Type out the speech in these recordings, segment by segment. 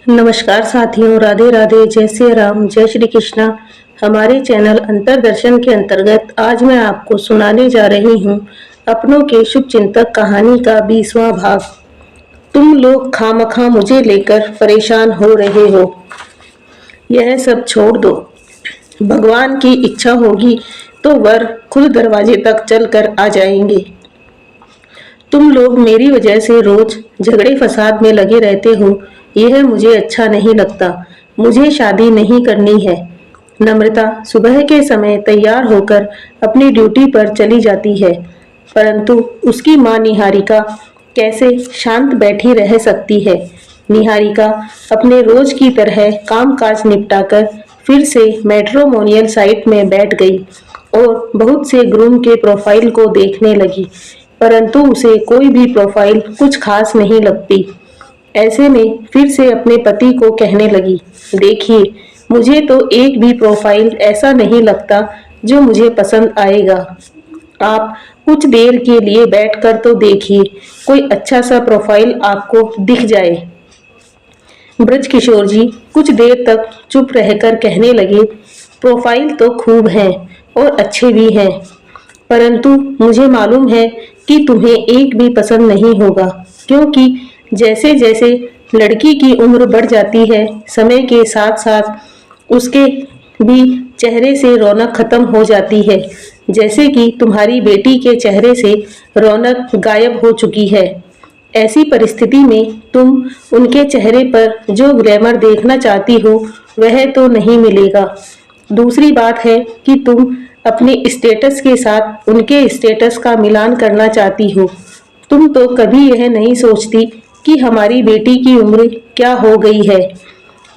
नमस्कार साथियों, राधे राधे, जय श्री राम, जय श्री कृष्णा। हमारे चैनल अंतरदर्शन के अंतर्गत आज मैं आपको सुनाने जा रही हूँ अपनों के शुभ चिंतक कहानी का 20वां भाग। तुम लोग खामखा मुझे लेकर परेशान हो रहे हो, यह सब छोड़ दो। भगवान की इच्छा होगी तो वर खुद दरवाजे तक चलकर आ जाएंगे। तुम लोग मेरी वजह से रोज झगड़े फसाद में लगे रहते हो, यह मुझे अच्छा नहीं लगता। मुझे शादी नहीं करनी है। नम्रता सुबह के समय तैयार होकर अपनी ड्यूटी पर चली जाती है, परंतु उसकी मां निहारिका कैसे शांत बैठी रह सकती है। निहारिका अपने रोज की तरह कामकाज निपटाकर फिर से मैट्रिमोनियल साइट में बैठ गई और बहुत से ग्रूम के प्रोफाइल को देखने लगी, परंतु उसे कोई भी प्रोफाइल कुछ खास नहीं लगती। ऐसे में फिर से अपने पति को कहने लगी, देखिए, मुझे तो एक भी प्रोफाइल ऐसा नहीं लगता जो मुझे पसंद आएगा। आप कुछ देर के लिए बैठकर तो देखिए, कोई अच्छा सा प्रोफाइल आपको दिख जाए। ब्रज किशोर जी कुछ देर तक चुप रहकर कहने लगे, प्रोफाइल तो खूब हैं और अच्छे भी हैं, परंतु मुझे मालूम है कि तुम्हें एक भी पसंद नहीं होगा, क्योंकि जैसे जैसे लड़की की उम्र बढ़ जाती है, समय के साथ साथ उसके भी चेहरे से रौनक खत्म हो जाती है। जैसे कि तुम्हारी बेटी के चेहरे से रौनक गायब हो चुकी है। ऐसी परिस्थिति में तुम उनके चेहरे पर जो ग्लैमर देखना चाहती हो वह तो नहीं मिलेगा। दूसरी बात है कि तुम अपने स्टेटस के साथ उनके स्टेटस का मिलान करना चाहती हो। तुम तो कभी यह नहीं सोचती कि हमारी बेटी की उम्र क्या हो गई है।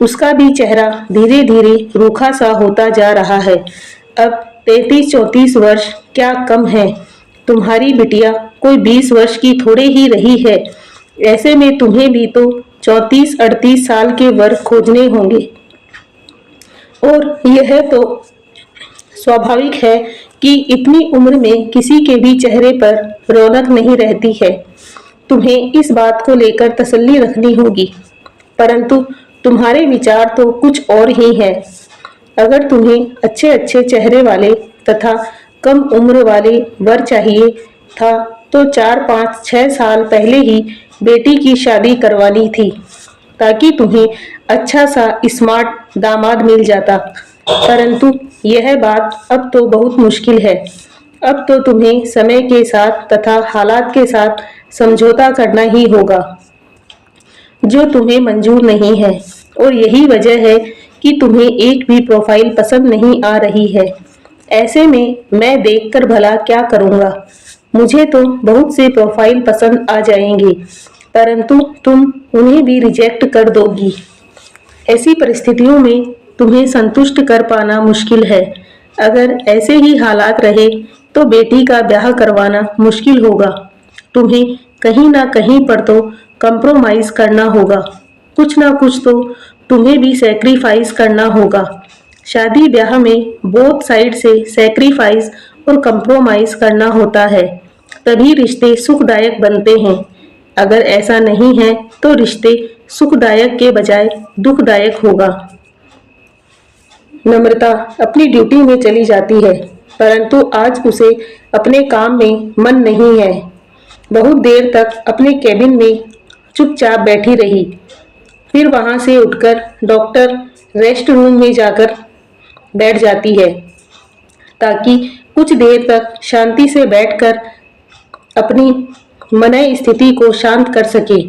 उसका भी चेहरा धीरे धीरे रूखा सा होता जा रहा है। अब 33-34 वर्ष क्या कम है। तुम्हारी बिटिया कोई 20 वर्ष की थोड़े ही रही है। ऐसे में तुम्हें भी तो 34-38 साल के वर खोजने होंगे, और यह तो स्वाभाविक है कि इतनी उम्र में किसी के भी चेहरे पर रौनक नहीं रहती है। तुम्हें इस बात को लेकर तसल्ली रखनी होगी, परंतु तुम्हारे विचार तो कुछ और ही हैं। अगर तुम्हें अच्छे अच्छे चेहरे वाले तथा कम उम्र वाले वर चाहिए था तो 4-5-6 साल पहले ही बेटी की शादी करवानी थी, ताकि तुम्हें अच्छा सा स्मार्ट दामाद मिल जाता। परंतु यह बात अब तो बहुत मुश्किल है। अब तो तुम्हें समय के साथ तथा हालात के साथ समझौता करना ही होगा, जो तुम्हें मंजूर नहीं है। और यही वजह है कि तुम्हें एक भी प्रोफाइल पसंद नहीं आ रही है। ऐसे में मैं देखकर भला क्या करूँगा। मुझे तो बहुत से प्रोफाइल पसंद आ जाएंगे, परंतु तुम उन्हें भी रिजेक्ट कर दोगी। ऐसी परिस्थितियों में तुम्हें संतुष्ट कर पाना मुश्किल है। अगर ऐसे ही हालात रहे तो बेटी का ब्याह करवाना मुश्किल होगा। तुम्हें कहीं ना कहीं पर तो कंप्रोमाइज करना होगा। कुछ ना कुछ तो तुम्हें भी सैक्रिफाइस करना होगा। शादी ब्याह में बोथ साइड से सैक्रिफाइस और कंप्रोमाइज करना होता है, तभी रिश्ते सुखदायक बनते हैं। अगर ऐसा नहीं है तो रिश्ते सुखदायक के बजाय दुखदायक होगा। नम्रता अपनी ड्यूटी में चली जाती है, परंतु आज उसे अपने काम में मन नहीं है। बहुत देर तक अपने केबिन में चुपचाप बैठी रही, फिर वहां से उठकर डॉक्टर रेस्ट रूम में जाकर बैठ जाती है, ताकि कुछ देर तक शांति से बैठकर अपनी मनई स्थिति को शांत कर सके।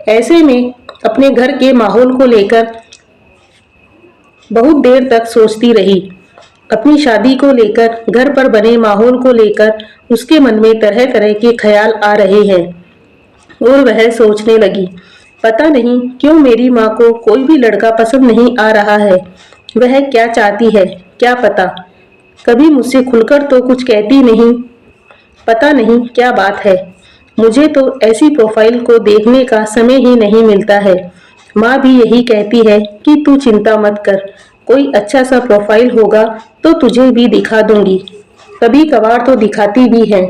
ऐसे में अपने घर के माहौल को लेकर बहुत देर तक सोचती रही। अपनी शादी को लेकर, घर पर बने माहौल को लेकर उसके मन में तरह तरह के ख्याल आ रहे हैं, और वह सोचने लगी, पता नहीं क्यों मेरी माँ को कोई भी लड़का पसंद नहीं आ रहा है। वह क्या चाहती है क्या पता। कभी मुझसे खुलकर तो कुछ कहती नहीं। पता नहीं क्या बात है। मुझे तो ऐसी प्रोफाइल को देखने का समय ही नहीं मिलता है। माँ भी यही कहती है कि तू चिंता मत कर, कोई अच्छा सा प्रोफाइल होगा तो तुझे भी दिखा दूंगी। कभी कभार तो दिखाती भी है,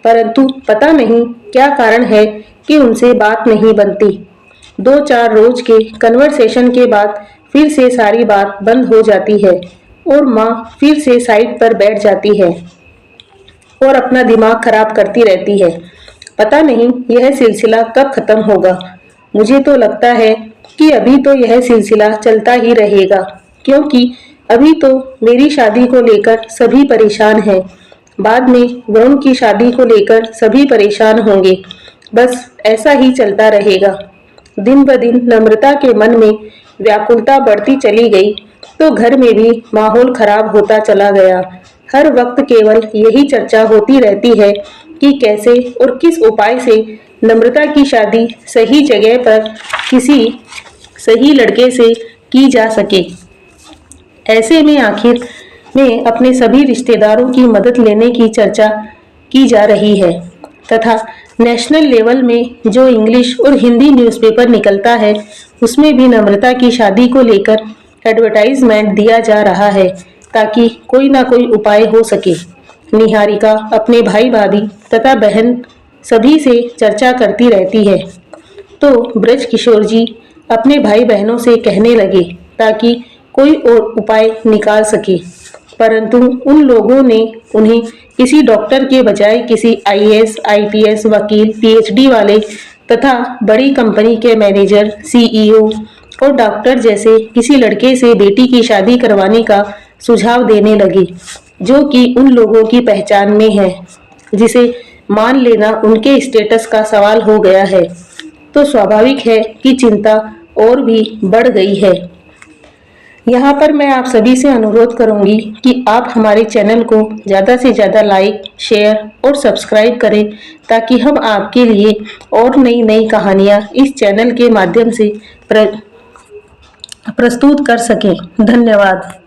परंतु पता नहीं क्या कारण है कि उनसे बात नहीं बनती। 2-4 रोज के कन्वर्सेशन के बाद फिर से सारी बात बंद हो जाती है और माँ फिर से साइड पर बैठ जाती है और अपना दिमाग खराब करती रहती है। पता नहीं यह सिलसिला कब खत्म होगा। मुझे तो लगता है कि अभी तो यह सिलसिला चलता ही रहेगा, क्योंकि अभी तो मेरी शादी को लेकर सभी परेशान हैं। बाद में वरुण की शादी को लेकर सभी परेशान होंगे। बस ऐसा ही चलता रहेगा। दिन ब दिन नम्रता के मन में व्याकुलता बढ़ती चली गई, तो घर में भी माहौल खराब होता चला गया। हर वक्त केवल यही चर्चा होती रहती है कि कैसे और किस उपाय से नम्रता की शादी सही जगह पर किसी सही लड़के से की जा सके। ऐसे में आखिर में अपने सभी रिश्तेदारों की मदद लेने की चर्चा की जा रही है तथा नेशनल लेवल में जो इंग्लिश और हिंदी न्यूज़पेपर निकलता है, उसमें भी नम्रता की शादी को लेकर एडवर्टाइजमेंट दिया जा रहा है ताकि कोई ना कोई उपाय हो सके। निहारिका अपने भाई भाभी तथा बहन सभी से चर्चा करती रहती है, तो ब्रज किशोर जी अपने भाई बहनों से कहने लगे ताकि कोई और उपाय निकाल सके, परंतु उन लोगों ने उन्हें किसी डॉक्टर के बजाय किसी आईएएस, आईपीएस, वकील, पीएचडी वाले तथा बड़ी कंपनी के मैनेजर, सीईओ और डॉक्टर जैसे किसी लड़के से बेटी की शादी करवाने का सुझाव देने लगे, जो कि उन लोगों की पहचान में है, जिसे मान लेना उनके स्टेटस का सवाल हो गया है। तो स्वाभाविक है कि चिंता और भी बढ़ गई है। यहाँ पर मैं आप सभी से अनुरोध करूंगी कि आप हमारे चैनल को ज़्यादा से ज़्यादा लाइक, शेयर और सब्सक्राइब करें, ताकि हम आपके लिए और नई नई कहानियाँ इस चैनल के माध्यम से प्रस्तुत कर सकें। धन्यवाद।